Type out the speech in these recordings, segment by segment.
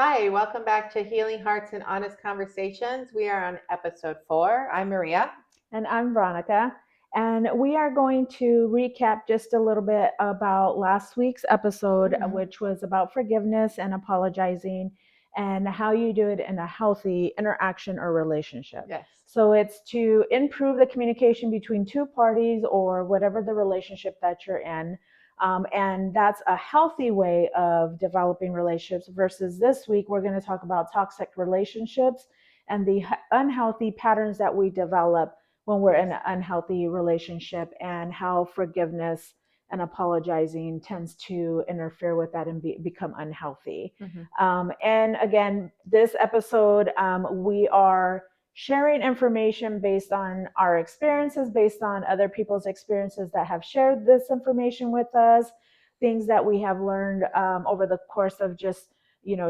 Hi, welcome back to Healing Hearts and Honest Conversations. We are on episode 4. I'm Maria. And I'm Veronica. And we are going to recap just a little bit about last week's episode, which was about forgiveness and apologizing and how you do it in a healthy interaction or relationship. Yes. So it's to improve the communication between two parties or whatever the relationship that you're in. And that's a healthy way of developing relationships versus this week, we're going to talk about toxic relationships and the unhealthy patterns that we develop when we're in an unhealthy relationship and how forgiveness and apologizing tends to interfere with that and become unhealthy. And again, this episode, we are sharing information based on our experiences, based on other people's experiences that have shared this information with us, things that we have learned over the course of just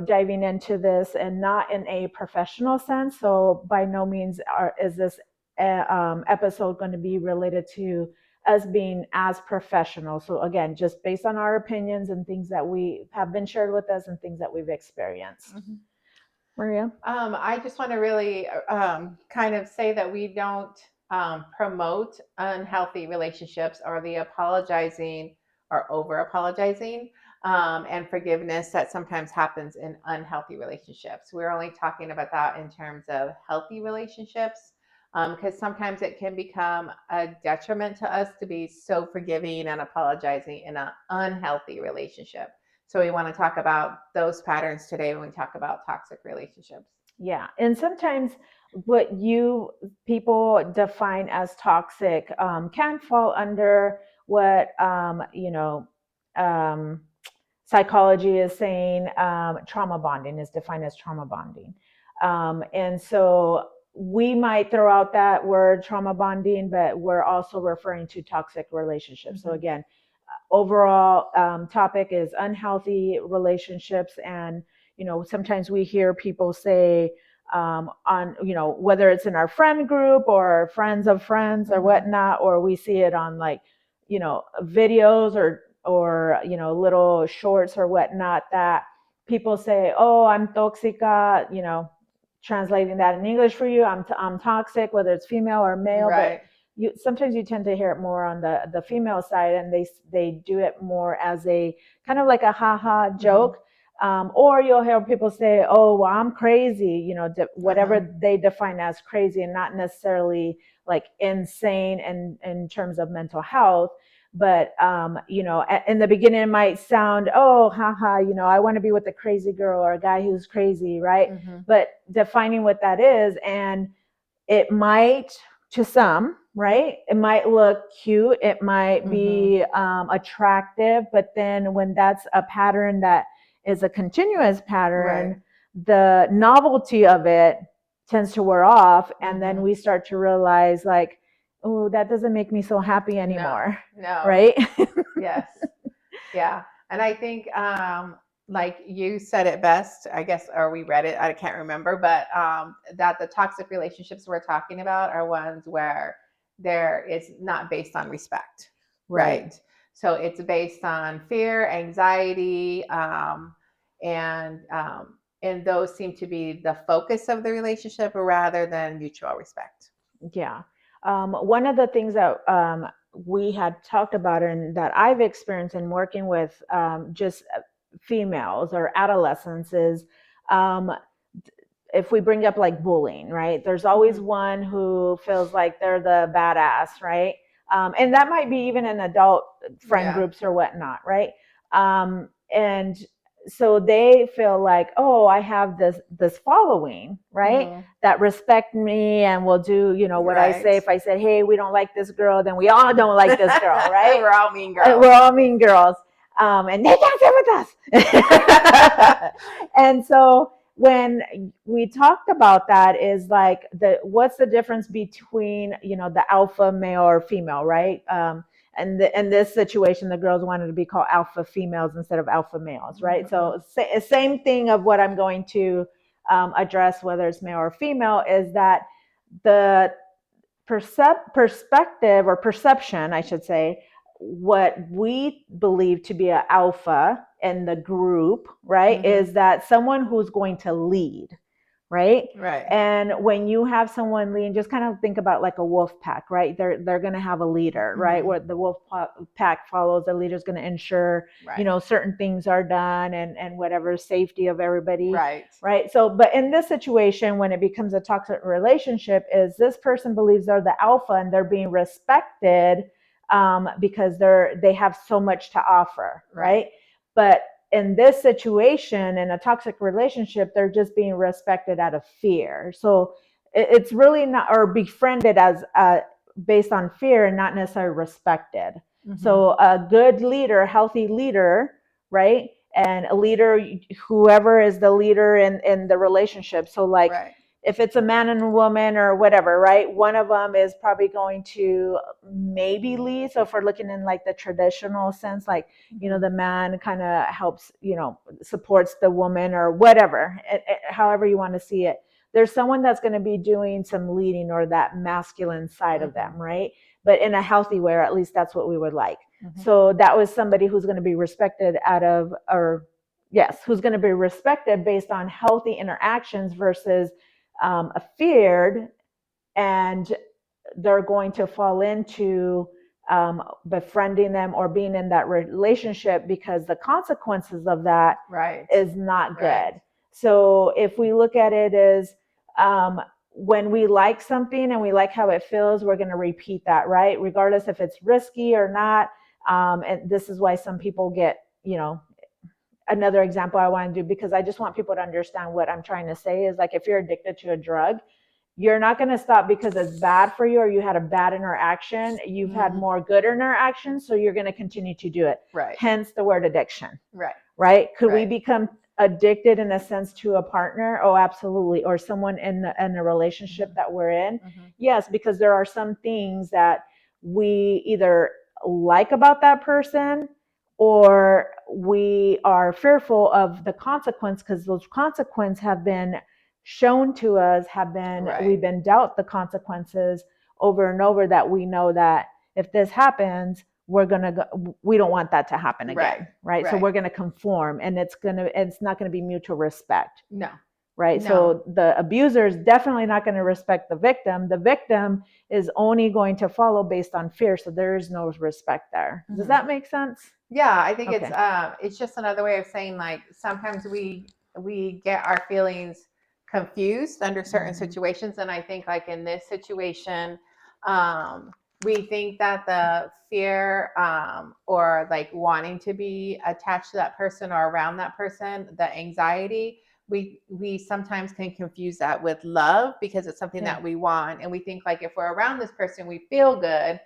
diving into this, and not in a professional sense. So by no means is this episode going to be related to us being as professional. So again, just based on our opinions and things that we have been shared with us and things that we've experienced. Maria? I just want to really kind of say that we don't promote unhealthy relationships or the apologizing or over apologizing and forgiveness that sometimes happens in unhealthy relationships. We're only talking about that in terms of healthy relationships, because sometimes it can become a detriment to us to be so forgiving and apologizing in an unhealthy relationship. So we want to talk about those patterns today when we talk about toxic relationships. Yeah. And sometimes what you people define as toxic can fall under what, psychology is saying. Trauma bonding is defined as trauma bonding. And so we might throw out that word trauma bonding, but we're also referring to toxic relationships. So again, overall topic is unhealthy relationships. And sometimes we hear people say on whether it's in our friend group or friends of friends or whatnot, or we see it on like videos or little shorts or whatnot, that people say, oh, I'm toxica, translating that in English for you, I'm toxic, whether it's female or male. Right. But sometimes you tend to hear it more on the female side, and they do it more as a kind of like a haha joke. Or you'll hear people say, oh, well, I'm crazy, whatever they define as crazy, and not necessarily like insane in terms of mental health. But in the beginning it might sound, oh, haha, I want to be with a crazy girl or a guy who's crazy, right? But defining what that is, and it might, to some, right, it might look cute, it might be attractive, but then when that's a pattern that is a continuous pattern, the novelty of it tends to wear off, and then we start to realize, like, oh, that doesn't make me so happy anymore. No. Right? Yes. Yeah. And I think like you said it best, I guess, or we read it, I can't remember, but that the toxic relationships we're talking about are ones where there is not based on respect. Right. So it's based on fear, anxiety, and those seem to be the focus of the relationship rather than mutual respect. Yeah. One of the things that we had talked about and that I've experienced in working with just females or adolescents is, if we bring up like bullying, right? There's always one who feels like they're the badass, right? And that might be even in adult friend groups or whatnot, right? And so they feel like, oh, I have this following, right? That respect me and will do, what I say. If I said, hey, we don't like this girl, then we all don't like this girl, right? We're all mean girls. We're all mean girls. And they can't sit with us. And so when we talked about that, is like, what's the difference between the alpha male or female, right? And in this situation, the girls wanted to be called alpha females instead of alpha males, right? So same thing of what I'm going to address, whether it's male or female, is that the perspective or perception, I should say, what we believe to be an alpha in the group, right, is that someone who's going to lead, right? Right. And when you have someone lead, just kind of think about like a wolf pack, right? They're going to have a leader, right? Where the wolf pack follows, the leader's going to ensure, Right. you know, certain things are done and whatever, safety of everybody. Right. Right. So, but in this situation, when it becomes a toxic relationship, is this person believes they're the alpha and they're being respected because they have so much to offer, right? But in this situation, in a toxic relationship, they're just being respected out of fear. So it's really not, or befriended as based on fear and not necessarily respected. So a good leader, healthy leader, right? And a leader, whoever is the leader in the relationship. So like, if it's a man and a woman or whatever, right? One of them is probably going to maybe lead. So if we're looking in like the traditional sense, like, you know, the man kind of helps, you know, supports the woman or whatever, however you want to see it. There's someone that's going to be doing some leading or that masculine side of them, right? But in a healthy way, or at least that's what we would like. So that was somebody who's going to be respected out of, or yes, who's going to be respected based on healthy interactions versus feared, and they're going to fall into befriending them or being in that relationship because the consequences of that is not good. So if we look at it as when we like something and we like how it feels, we're going to repeat that, right? Regardless if it's risky or not. And this is why some people get, you know, another example I want to do, because I just want people to understand what I'm trying to say is like, if you're addicted to a drug, you're not going to stop because it's bad for you or you had a bad interaction. You've had more good interactions, so you're going to continue to do it. Hence the word addiction. Right? Could we become addicted in a sense to a partner? Oh, absolutely. Or someone in a relationship that we're in? Yes, because there are some things that we either like about that person or we are fearful of the consequence, because those consequences have been shown to us, have been we've been dealt the consequences over and over, that we know that if this happens, we're gonna go, we don't want that to happen again, right? So we're gonna conform, and it's not gonna be mutual respect. No. Right. No. So the abuser is definitely not going to respect the victim. The victim is only going to follow based on fear. So there is no respect there. Does that make sense? Yeah, I think it's just another way of saying, like, sometimes we get our feelings confused under certain situations, and I think like in this situation, we think that the fear or like wanting to be attached to that person or around that person, the anxiety, we sometimes can confuse that with love, because it's something that we want, and we think like if we're around this person we feel good,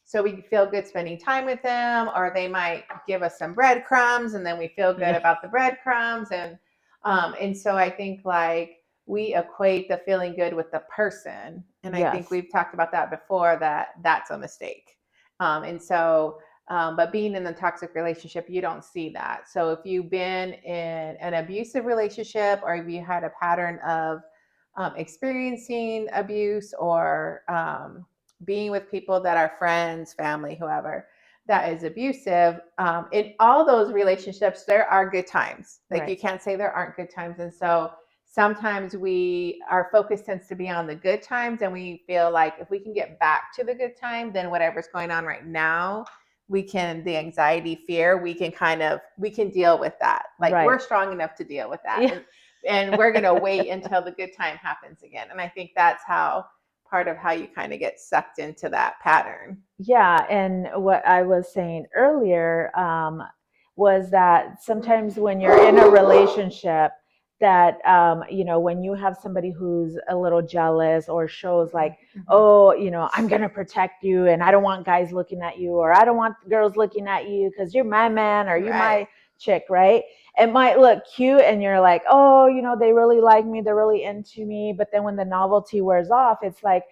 so we feel good spending time with them, or they might give us some breadcrumbs and then we feel good about the breadcrumbs. And so I think like we equate the feeling good with the person. And I think we've talked about that before, that that's a mistake. But being in a toxic relationship, you don't see that. So if you've been in an abusive relationship, or if you had a pattern of experiencing abuse, or being with people that are friends, family, whoever that is abusive, in all those relationships, there are good times. Like you can't say there aren't good times. And so sometimes our focus tends to be on the good times, and we feel like if we can get back to the good time, then whatever's going on right now, the anxiety, fear, we can deal with that. Like we're strong enough to deal with that. And we're going to wait until the good time happens again. And I think that's part of how you kind of get sucked into that pattern. Yeah. And what I was saying earlier was that sometimes when you're in a relationship, that you know, when you have somebody who's a little jealous or shows like, oh, you know, I'm gonna protect you and I don't want guys looking at you, or I don't want girls looking at you because you're my man or you're my chick, right? It might look cute and you're like, oh, you know, they really like me, they're really into me. But then when the novelty wears off, it's like,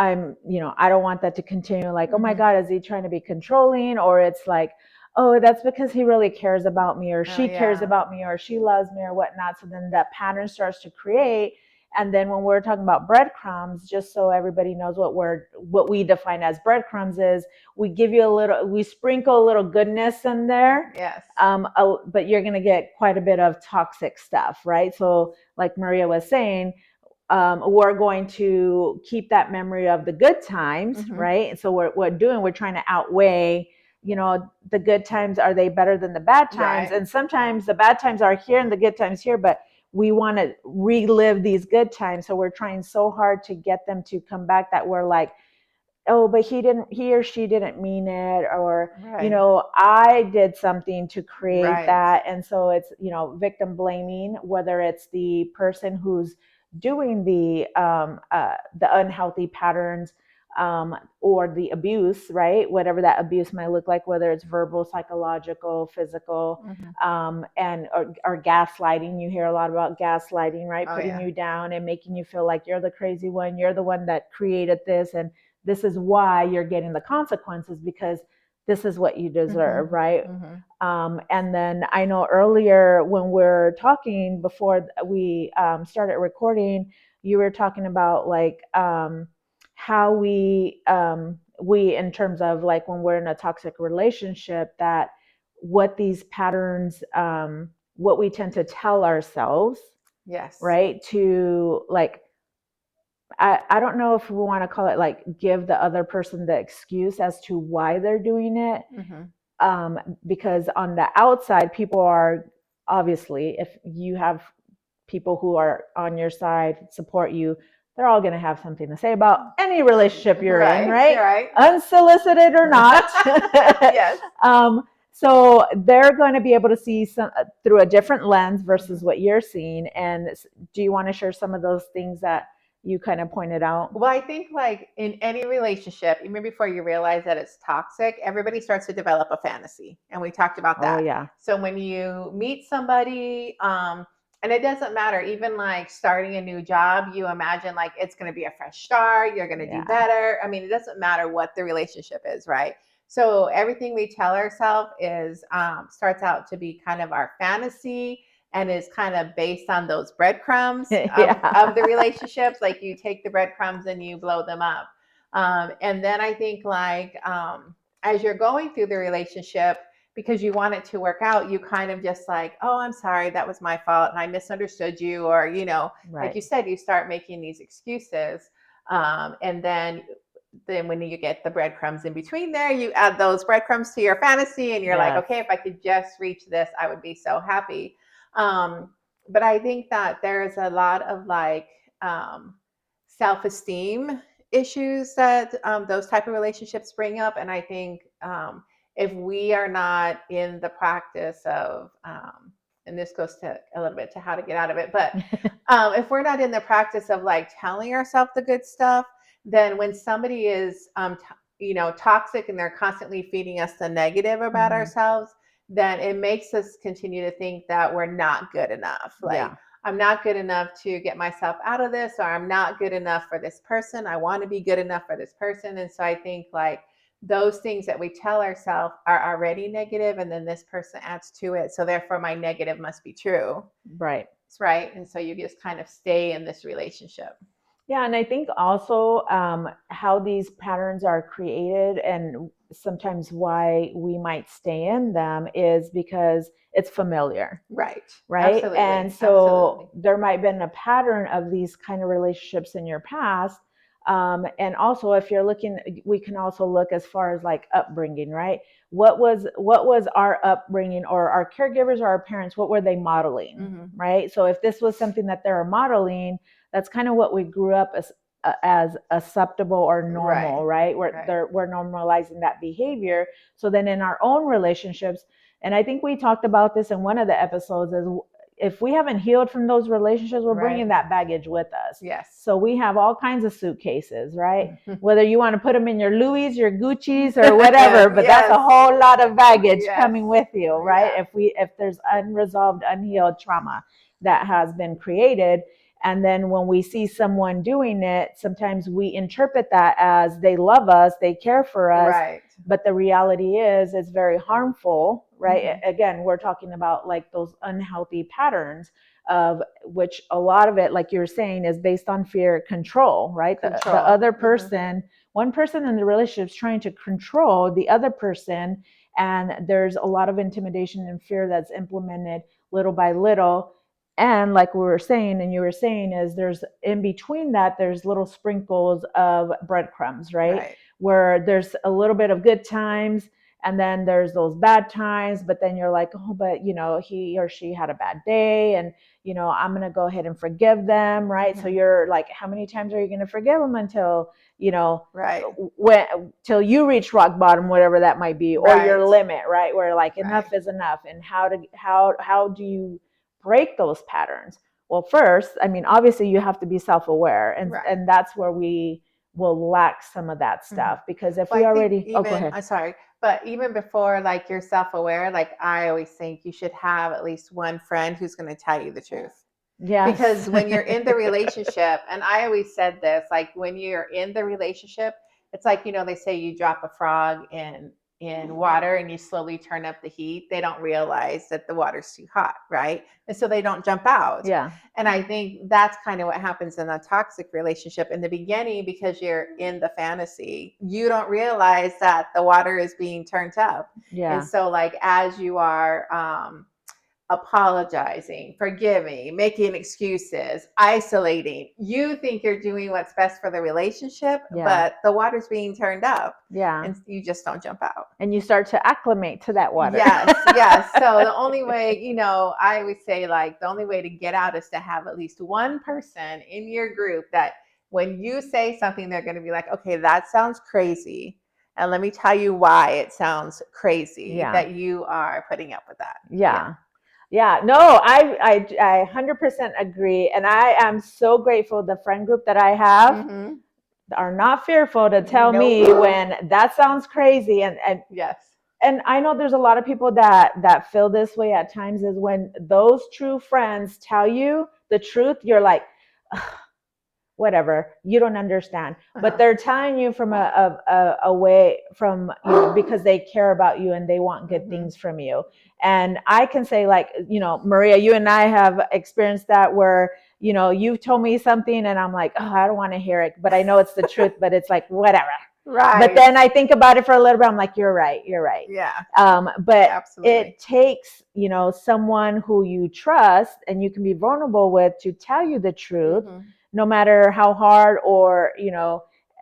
you know, I don't want that to continue. Like, oh my God, is he trying to be controlling? Or it's like, oh, that's because he really cares about me, or she cares about me, or she loves me, or whatnot. So then that pattern starts to create. And then when we're talking about breadcrumbs, just so everybody knows what we define as breadcrumbs is, we sprinkle a little goodness in there. Yes. But you're going to get quite a bit of toxic stuff, right? So like Maria was saying, we're going to keep that memory of the good times, right? And so we're trying to outweigh, the good times. Are they better than the bad times? Right. And sometimes the bad times are here and the good times here, but we want to relive these good times. So we're trying so hard to get them to come back that we're like, oh, but he or she didn't mean it, or Right. I did something to create Right. that. And so it's, victim blaming, whether it's the person who's doing the unhealthy patterns, or the abuse, right? Whatever that abuse might look like, whether it's verbal, psychological, physical, or gaslighting. You hear a lot about gaslighting, right? Oh, Putting yeah. you down and making you feel like you're the crazy one, you're the one that created this, and this is why you're getting the consequences, because this is what you deserve, right? And then I know earlier when we're talking before we started recording, you were talking about like how we in terms of like when we're in a toxic relationship, that what these patterns, what we tend to tell ourselves, Yes. right? To like, I don't know if we want to call it like give the other person the excuse as to why they're doing it. Because on the outside, people are obviously, if you have people who are on your side, support you, they're all going to have something to say about any relationship you're in, right? Right. Unsolicited or not. Yes. So they're going to be able to see some through a different lens versus what you're seeing. And do you want to share some of those things that you kind of pointed out? Well, I think like in any relationship, even before you realize that it's toxic, everybody starts to develop a fantasy. And we talked about Oh that. yeah. So when you meet somebody, and it doesn't matter, even like starting a new job, you imagine like it's going to be a fresh start, you're going to do better. I mean, it doesn't matter what the relationship is, right? So everything we tell ourselves is starts out to be kind of our fantasy, and is kind of based on those breadcrumbs of the relationships. Like you take the breadcrumbs and you blow them up. And then I think like as you're going through the relationship, because you want it to work out, you kind of just like, oh, I'm sorry, that was my fault and I misunderstood you. Or, like you said, you start making these excuses. And then when you get the breadcrumbs in between there, you add those breadcrumbs to your fantasy and you're like, okay, if I could just reach this, I would be so happy. But I think that there's a lot of like self-esteem issues that those type of relationships bring up. And I think if we are not in the practice of, and this goes to a little bit to how to get out of it, but if we're not in the practice of like telling ourselves the good stuff, then when somebody is toxic and they're constantly feeding us the negative about ourselves, then it makes us continue to think that we're not good enough. Like, I'm not good enough to get myself out of this, or I'm not good enough for this person. I want to be good enough for this person. And so I think like those things that we tell ourselves are already negative, and then this person adds to it. So therefore my negative must be true. Right. Right. And so you just kind of stay in this relationship. Yeah, and I think also how these patterns are created, and sometimes why we might stay in them, is because it's familiar. Right. Right. Absolutely. And so there might have been a pattern of these kind of relationships in your past. And also, if you're looking, we can also look as far as like upbringing, right? What was our upbringing, or our caregivers or our parents, what were they modeling, right? So if this was something that they're modeling, that's kind of what we grew up as acceptable or normal, right? We're normalizing that behavior. So then in our own relationships, and I think we talked about this in one of the episodes, is if we haven't healed from those relationships, we're bringing that baggage with us. Yes. So we have all kinds of suitcases, right? Whether you want to put them in your Louis, your Gucci's, or whatever, but that's a whole lot of baggage coming with you, right? If there's unresolved, unhealed trauma that has been created. And then when we see someone doing it, sometimes we interpret that as they love us, they care for us. Right. But the reality is it's very harmful, right? Mm-hmm. Again, we're talking about like those unhealthy patterns of which a lot of it, like you were saying, is based on fear, control, right? The Control. other Mm-hmm. person, one person in the relationship is trying to control the other person, and there's a lot of intimidation and fear that's implemented little by little. And like we were saying, and you were saying, is there's in between that, there's little sprinkles of breadcrumbs, right? Right. Where there's a little bit of good times, and then there's those bad times, but then you're like, oh, but he or she had a bad day, and I'm going to go ahead and forgive them, right? Mm-hmm. So you're like, how many times are you going to forgive them until Right. when till you reach rock bottom, whatever that might be, or your Right. limit, right? Where like Right. enough is enough. And how do you break those patterns? Well, first, I mean, obviously you have to be self-aware, and Right. that's where we will lack some of that Mm-hmm. stuff, because if Well, we I think already, oh, go even, ahead. I'm sorry, but even before like you're self-aware, like I always think you should have at least one friend who's going to tell you the truth. Yes. Because when you're in the relationship, and I always said this, like when you're in the relationship, it's like, they say you drop a frog in water and you slowly turn up the heat. They don't realize that the water's too hot, right? And so they don't jump out. Yeah. And I think that's kind of what happens in a toxic relationship in the beginning, because you're in the fantasy. You don't realize that the water is being turned up. And Yeah. so like as you are apologizing, forgiving, making excuses, isolating, you think you're doing what's best for the relationship, Yeah. but the water's being turned up. Yeah. And you just don't jump out. And you start to acclimate to that water. Yes, yes. So the only way, I would say like the only way to get out is to have at least one person in your group that when you say something, they're going to be like, okay, that sounds crazy. And let me tell you why it sounds crazy that you are putting up with that. Yeah. Yeah, no, I 100% agree. And I am so grateful the friend group that I have Mm-hmm. are not fearful to tell me when that sounds crazy. And yes. And I know there's a lot of people that feel this way at times, is when those true friends tell you the truth, you're like, whatever, you don't understand. But they're telling you from a way from, because they care about you and they want good things from you. And I can say, like, Maria, you and I have experienced that, where you've told me something and I'm like, oh, I don't want to hear it, but I know it's the truth, but it's like, whatever. Right. But then I think about it for a little bit, I'm like, you're right. Yeah. But absolutely. It takes someone who you trust and you can be vulnerable with to tell you the truth, no matter how hard or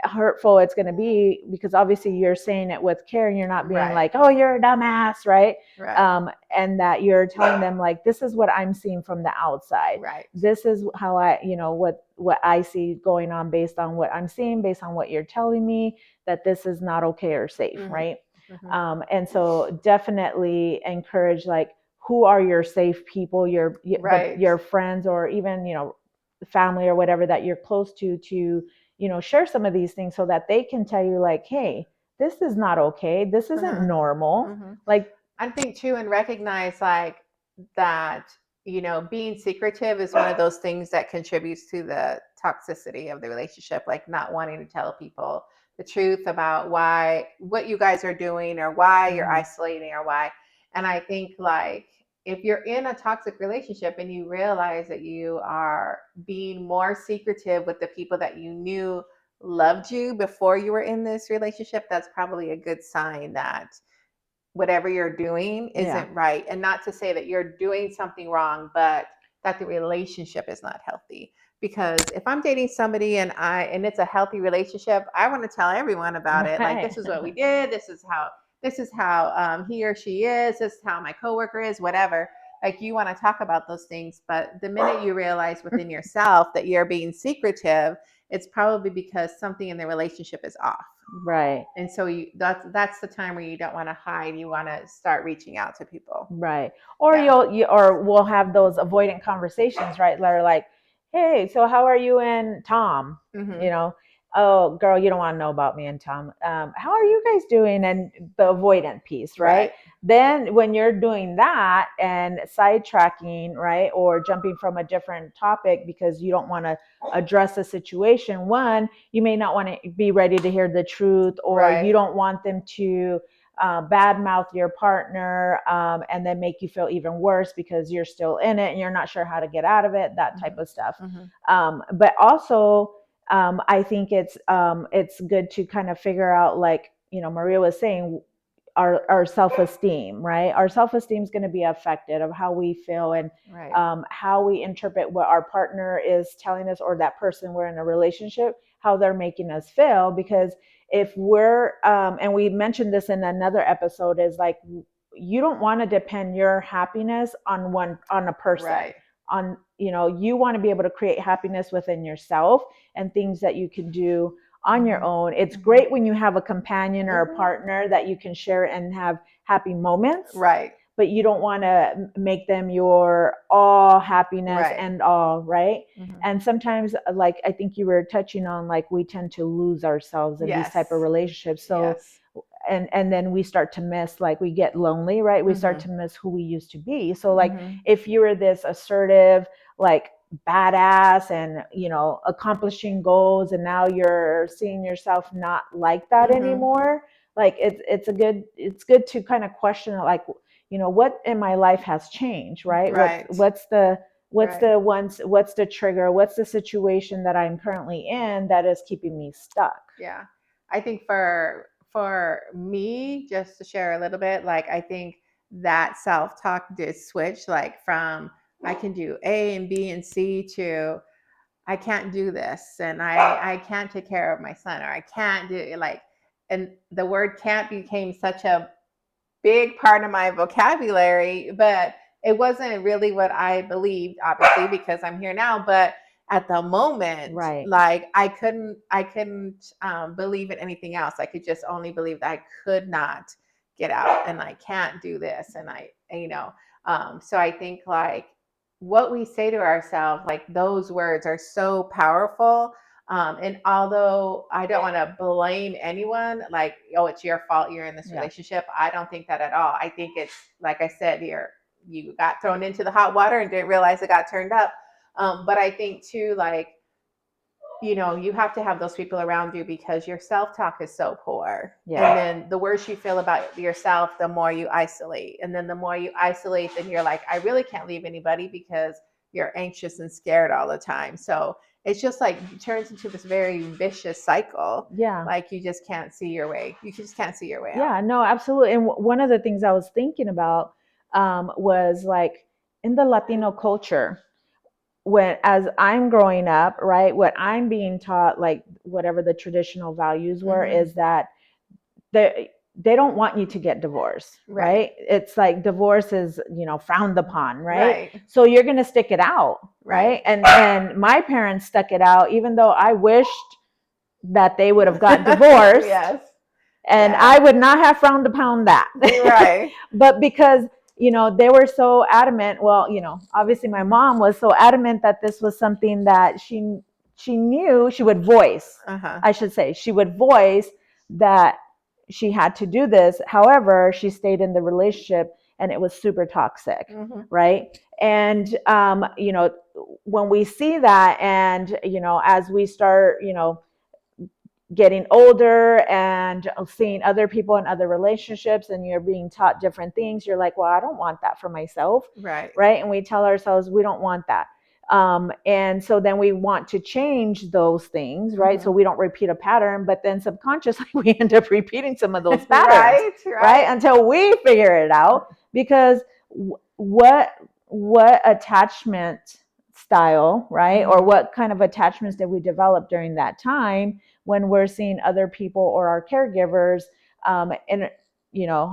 hurtful it's going to be, because obviously you're saying it with care, and you're not being like, oh, you're a dumbass, right? And that you're telling them, like, this is what I'm seeing from the outside. Right. This is how I what I see going on, based on what I'm seeing, based on what you're telling me, that this is not okay or safe, right? And so definitely encourage, like, who are your safe people, your friends, or even family or whatever that you're close to share some of these things, so that they can tell you, like, hey, this is not okay, this isn't normal. Like, I think too, and recognize like that, being secretive is one of those things that contributes to the toxicity of the relationship, like not wanting to tell people the truth about what you guys are doing, or why you're isolating, or why. And I think like if you're in a toxic relationship and you realize that you are being more secretive with the people that you knew loved you before you were in this relationship, that's probably a good sign that whatever you're doing isn't right. And not to say that you're doing something wrong, but that the relationship is not healthy. Because if I'm dating somebody and it's a healthy relationship, I want to tell everyone about it. Like, this is what we did. This is how he or she is. This is how my coworker is. Whatever. Like, you want to talk about those things, but the minute you realize within yourself that you're being secretive, it's probably because something in the relationship is off. Right. And so that's the time where you don't want to hide. You want to start reaching out to people. Right. Or or we'll have those avoidant conversations, right? That are like, hey, so how are you and Tom? oh, girl, you don't want to know about me and Tom. How are you guys doing? And the avoidant piece, right? Right. Then when you're doing that and sidetracking, right, or jumping from a different topic because you don't want to address a situation, one, you may not want to be ready to hear the truth, or you Right. don't want them to badmouth your partner, and then make you feel even worse because you're still in it and you're not sure how to get out of it, that type Mhm. of stuff. Mhm. But also, I think it's good to kind of figure out, like, Maria was saying, our self-esteem, right? Our self-esteem is going to be affected of how we feel, and Right. how we interpret what our partner is telling us, or that person we're in a relationship, how they're making us feel. Because if we're and we mentioned this in another episode, is like, you don't want to depend your happiness on a person. Right. On, you want to be able to create happiness within yourself, and things that you can do on your Mhm. own. It's Mhm. great when you have a companion or a Mhm. partner that you can share and have happy moments, Right. but you don't want to make them your all happiness Right. and all, right? Mhm. And sometimes, like I think you were touching on, like, we tend to lose ourselves in these type of Yes. relationships. So, Yes. and then we start to miss, like, we get lonely, right? We start Mhm. to miss who we used to be. So, like, Mhm. if you were this assertive, like, badass, and accomplishing goals, and now you're seeing yourself not like that Mhm. anymore, like, it's good to kind of question, like, what in my life has changed, right? what's Right. what's the what's Right. the ones what's the trigger, what's the situation that I'm currently in that is keeping me stuck? Yeah. I think for me, just to share a little bit, like I think that self-talk did switch, like from I can do A and B and C to I can't do this, and I can't take care of my son, or I can't do, like, and the word can't became such a big part of my vocabulary, but it wasn't really what I believed, obviously, because I'm here now. But at the moment, Right. like I couldn't believe in anything else. I could just only believe that I could not get out, and I can't do this, and so I think like what we say to ourselves, like those words are so powerful. And although I don't want to blame anyone, like, oh, it's your fault you're in this Yeah. relationship, I don't think that at all. I think it's like I said, you got thrown into the hot water and didn't realize it got turned up. But I think too, like, you have to have those people around you because your self talk is so poor. Yeah. And then the worse you feel about yourself, the more you isolate. And then the more you isolate, then you're like, I really can't leave anybody because you're anxious and scared all the time. So it's just like it turns into this very vicious cycle. Yeah. Like you just can't see your way. You just can't see your way out. Yeah, no, absolutely. And one of the things I was thinking about, was, like, in the Latino culture, when, as I'm growing up, right, what I'm being taught, like, whatever the traditional values were, Mm-hmm. is that they don't want you to get divorced, Right. right? It's like divorce is, frowned upon, right? Right. So you're going to stick it out, right? Right. And my parents stuck it out, even though I wished that they would have got divorced, Yes. and Yeah. I would not have frowned upon that. Right. But because, they were so adamant, well, obviously my mom was so adamant that this was something that she knew she would voice. Uh-huh. I should say she would voice that she had to do this. However, she stayed in the relationship and it was super toxic, Mm-hmm. right? And when we see that, and as we start, getting older and seeing other people in other relationships, and you're being taught different things, you're like, well, I don't want that for myself, Right. right? And we tell ourselves we don't want that. And so then we want to change those things, right? So Mm-hmm. we don't repeat a pattern, but then subconsciously we end up repeating some of those patterns, Right. right? Right. Until we figure it out. Because what attachment style, right? Or Mm-hmm. what kind of attachments did we develop during that time, when we're seeing other people or our caregivers, and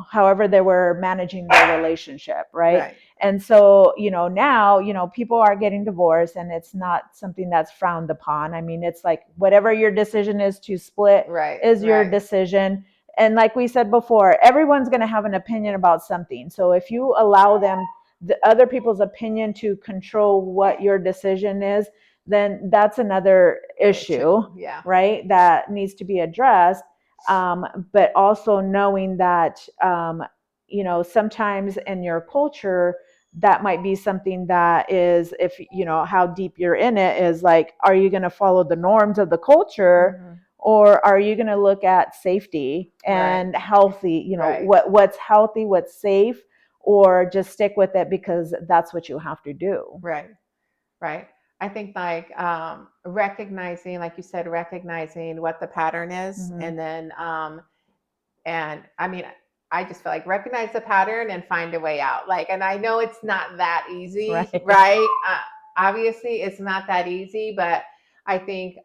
however they were managing their relationship, right? Right. And so, now, people are getting divorced, and it's not something that's frowned upon. I mean, it's like, whatever your decision is to split Right. is your Right. decision. And like we said before, everyone's going to have an opinion about something. So if you allow them, the other people's opinion, to control what your decision is, then that's another issue, Yeah. right? That needs to be addressed. But also knowing that, sometimes in your culture, that might be something that is, if how deep you're in it, is like, are you going to follow the norms of the culture, Mm-hmm. or are you going to look at safety and Right. healthy, Right. what's healthy, what's safe, or just stick with it because that's what you have to do. Right. Right. I think like recognizing, like you said, recognizing what the pattern is, Mm-hmm. and then and I mean, I just feel like recognize the pattern and find a way out. Like, and I know it's not that easy, Right. right? Obviously, it's not that easy, but I think,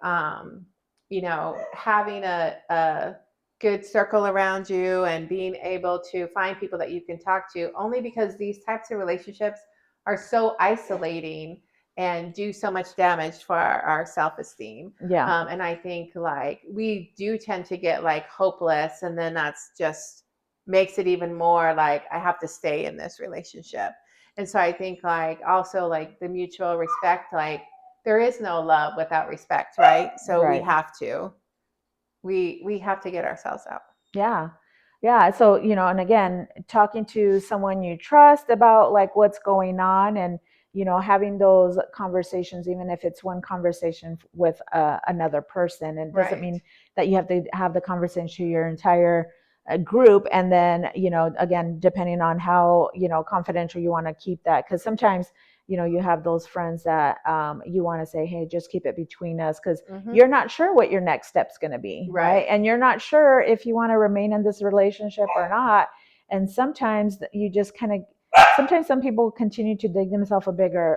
having a good circle around you and being able to find people that you can talk to, only because these types of relationships are so isolating and do so much damage for our self-esteem. Yeah. And I think like we do tend to get like hopeless, and then that's just makes it even more like I have to stay in this relationship. And so I think like also like the mutual respect, like there is no love without respect, right? So we Right. have to we have to get ourselves out. Yeah. Yeah. So, and again, talking to someone you trust about like what's going on, and, having those conversations, even if it's one conversation with another person. And it doesn't Right. mean that you have to have the conversation to your entire group. And then, again, depending on how, confidential you want to keep that. Because sometimes, you have those friends that you want to say, hey, just keep it between us, because Mm-hmm. you're not sure what your next step's going to be, right? Right. And you're not sure if you want to remain in this relationship or not. And sometimes you just kind of, sometimes some people continue to dig themselves bigger,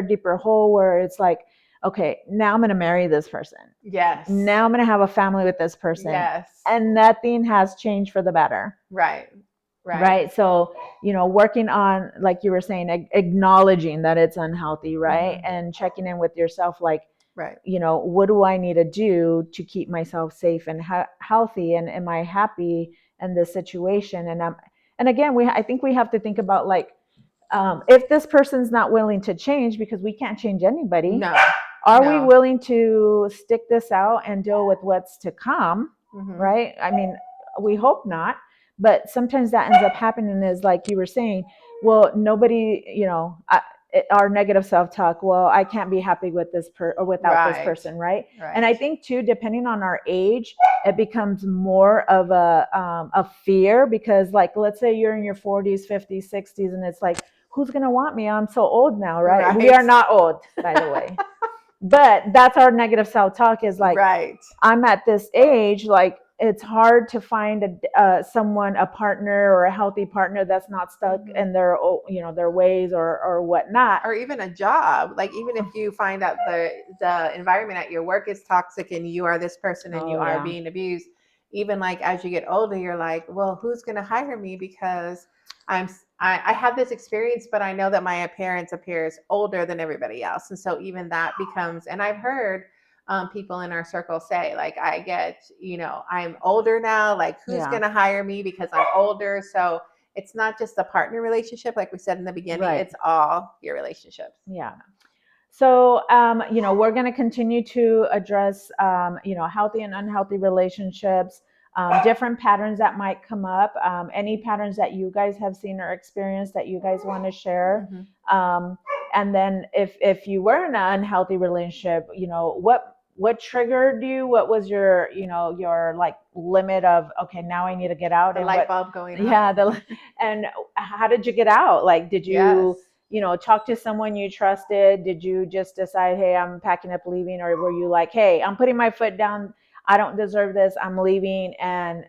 deeper hole, where it's like, okay, now I'm going to marry this person. Yes. Now I'm going to have a family with this person. Yes. And nothing has changed for the better. Right. Right. Right. So, working on, like you were saying, acknowledging that it's unhealthy, right? Mm-hmm. And checking in with yourself, like, Right. what do I need to do to keep myself safe and healthy? And am I happy in this situation? And again, I think we have to think about like, if this person's not willing to change, because we can't change anybody, No. are we No. willing to stick this out and deal with what's to come? Mm-hmm. Right. I mean, we hope not, but sometimes that ends up happening, is like you were saying, well, nobody, our negative self-talk, well, I can't be happy with or without this Right. person, right? Right. And I think too, depending on our age, it becomes more of a fear, because like, let's say you're in your 40s, 50s, 60s, and it's like, who's going to want me? I'm so old now, right? Right. We are not old, by the way. But that's our negative self-talk, is like, Right. I'm at this age, like it's hard to find someone, a partner or a healthy partner that's not stuck Mm-hmm. in their ways or whatnot. Or even a job. Like even if you find out the environment at your work is toxic and you are this person and you are Yeah. being abused, even like as you get older, you're like, well, who's going to hire me because I have this experience, but I know that my appearance appears older than everybody else, and so even that becomes. And I've heard people in our circle say, like, I get, I'm older now. Like, who's Yeah. going to hire me because I'm older? So it's not just a partner relationship, like we said in the beginning. Right. It's all your relationships. Yeah. So, we're going to continue to address, healthy and unhealthy relationships, different patterns that might come up, any patterns that you guys have seen or experienced that you guys want to share. Mm-hmm. And then if you were in an unhealthy relationship, what triggered you? What was your like limit of, okay, now I need to get out? The And light what, bulb going on. yeah, and how did you get out? Like, did you, Yes. talk to someone you trusted? Did you just decide, hey, I'm packing up leaving? Or were you like, hey, I'm putting my foot down, I don't deserve this, I'm leaving, and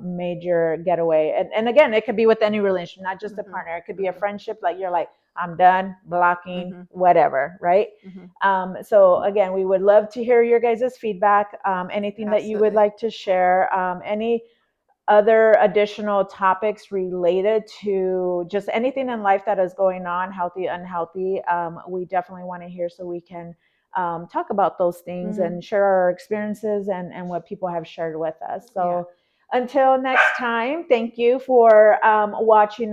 made your getaway? And again, it could be with any relationship, not just a Mm-hmm. partner. It could be a Mm-hmm. friendship, like you're like, I'm done blocking, Mm-hmm. whatever, right? Mm-hmm. So again, we would love to hear your guys' feedback, anything that you would Absolutely. like to share, any other additional topics related to just anything in life that is going on, healthy, unhealthy. We definitely want to hear, so we can talk about those things Mm-hmm. and share our experiences and what people have shared with us. So Yeah. until next time, thank you for watching